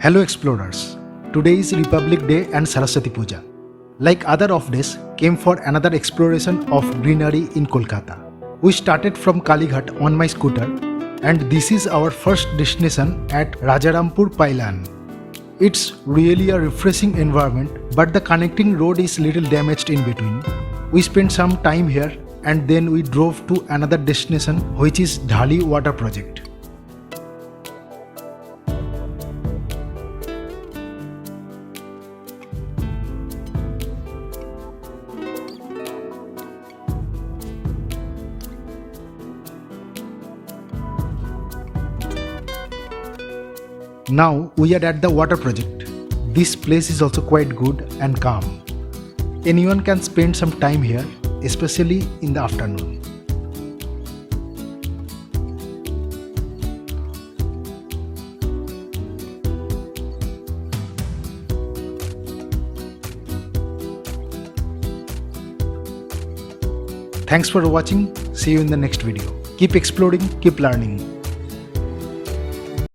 Hello explorers, today is Republic Day and Saraswati Puja. Like other off days, came for another exploration of greenery in Kolkata. We started from Kalighat on my scooter and this is our first destination at Rajarampur Pailan. It's really a refreshing environment but the connecting road is little damaged in between. We spent some time here and then we drove to another destination which is Dhali water project. Now we are at the water project. This place is also quite good and calm. Anyone can spend some time here, especially in the afternoon. Thanks for watching. See you in the next video. Keep exploring, keep learning.